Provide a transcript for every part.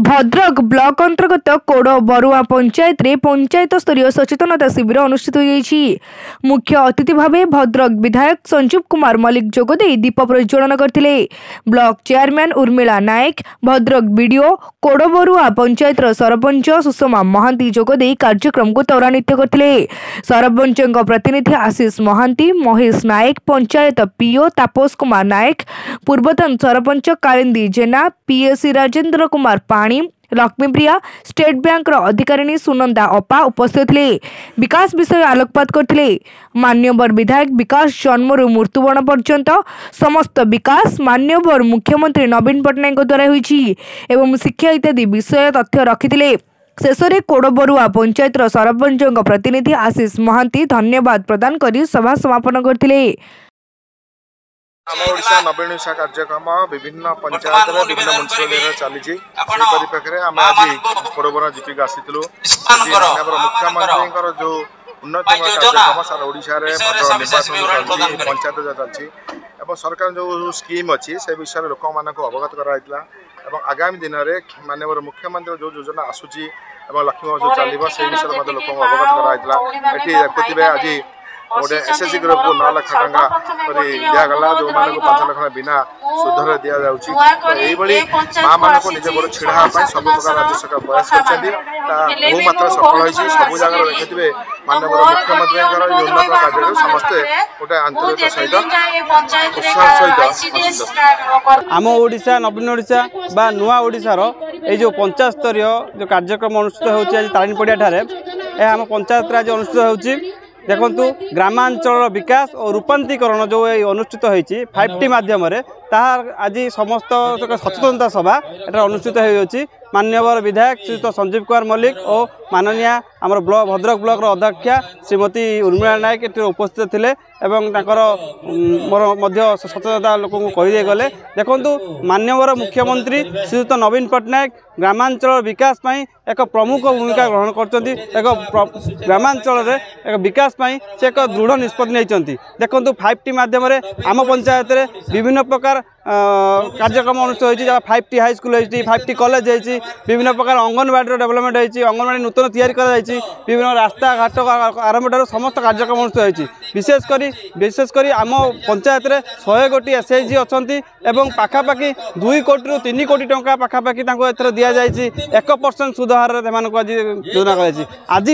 Bhadrak block अंतर्गत कोड़ बरुआ पंचायत रे पंचायत स्तरीय सचेतनता शिविर अनुष्ठित होइछि। मुख्य अतिथि भावे भद्रक विधायक संजीव कुमार मल्लिक जोगदे दीप प्रज्वलन करथिले। ब्लॉक चेयरमैन उर्मिला नायक, भद्रक बीडीओ, कोड़ बरुआ पंचायत सरपंच सुषमा महांती जोगदे कार्यक्रम को त्वरान्वित करथिले। सरपंच प्रतिनिधि आशीष महांती, महेश नायक, पंचायत पीओ तापस कुमार नायक, पूर्वतन सरपंच कालिंदी जेना, पीएससी राजेंद्र कुमार पाणी, लक्ष्मीप्रिया, स्टेट बैंक अधिकारिणी सुनंदा अपा उपस्थित थे। विकास विषय आलोकपात करथिले। मान्यवर विधायक विकास जन्मरू मृत्युवरण पर्यंत समस्त विकास मान्यवर मुख्यमंत्री नवीन पट्टनायक द्वारा होइछि एवं शिक्षा इत्यादि विषय तथ्य रखिथिले। शेषे कोड़ बरुआ पंचायत सरपंच प्रतिनिधि आशीष महांती धन्यवाद प्रदान करी सभा समापन करथिले। आम ओडिशा नवीन ओडिशा कार्यक्रम विभिन्न पंचायत विभिन्न म्युनिसिपालिटी चली परिप्रेक्षी आम आज कोड़बरा जीत आसीलु। मुख्यमंत्री जो उन्नत कार्यक्रम सारा ओडिशा रे निर्वाचन चलती पंचायत चलती सरकार जो स्कीम अच्छी से विषय लोक मान अवगत कराइला। आगामी दिन में माननीय मुख्यमंत्री जो योजना आसूची लक्ष्मी बस चलो से विषय में लोक अवगत कराइला। ये देखुवे आज गोटे एसएससी ग्रुप को 9 लाख टंका दिगला जो मान 5 लाख बिना सुधर दि जाऊँगी। माँ मान निज गोड़ छिड़ा सब प्रकार राज्य सरकार प्रयास कर बहु मात्रा सफल होती सब जगह देखिए माननीय मुख्यमंत्री उन्नत कार्य समस्ते गोटे आंतरिक सहित उत्साह सहित आम ओडिशा नवीन ओडिशा बा नुआ ओडिशार ये जो पंचायत स्तरीय जो कार्यक्रम अनुष्ठित होती तारिणी पड़िया ठारे आम पंचायत आज अनुष्ठित होती। देखु ग्रामांचल विकास और रूपांतरीकरण जो अनुष्ठित होती 5T माध्यम आज समस्त सचेतनता सभा एटा अनुष्ठित होती। मान्यवर विधायक श्रीयुत संजीव कुमार मल्लिक और माननीय आमर भद्रक ब्लॉक अध्यक्षा श्रीमती उर्मिला नायक ये उपस्थित थे मोर सचेतनता लोक कहीदे गले। देखु मान्यवर मुख्यमंत्री श्रीयुत नवीन पट्टनायक ग्रामांचल विकास एक प्रमुख भूमिका ग्रहण कर ग्रामांचल एक विकास से एक दृढ़ निष्पत्ति नहीं। देखु 5T माध्यम आम पंचायत विभिन्न प्रकार कार्यक्रम अनुष्ठित होती। 5T हाई स्कूल होती, 5T कॉलेज होती, विभिन्न प्रकार अंगनवाड़ी डेवलपमेंट होती, अंगनवाड़ी नूतन तैयारी कर विभिन्न रास्ता घाट आरंभ ठार समस्त कार्यक्रम अनुष्ठित होती। विशेषकर आम पंचायत 100 एसएचजी अच्छा पाखापाखि 2 कोटी रु 3 कोटी टंका पाखापाखि एथर दि जाएगी 1% सुध हार आज योजना कर। आज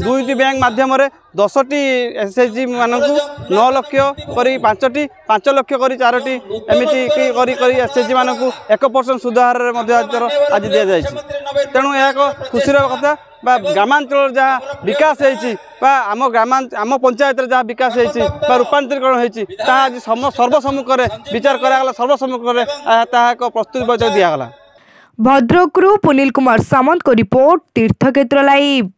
2टी बैंक माध्यम 10टी एसएचजी मानक 9 लाख कर 5टी 5 लाख कर 4टी एमती करी एसएचजी मानक 1% सुध हार आज दि जाए। तेणु यह एक खुशी कथा ग्रामांचल जहाँ विकास आम आम पंचायत जहाँ विकास रूपांतरीकरण होती आज सर्वसम्मुख विचार करागला सर्वसम्मुख एक प्रस्तुति बजाय दिगला। भद्रकरू पुनील कुमार सामंत को रिपोर्ट तीर्थक्षेत्र लाइव।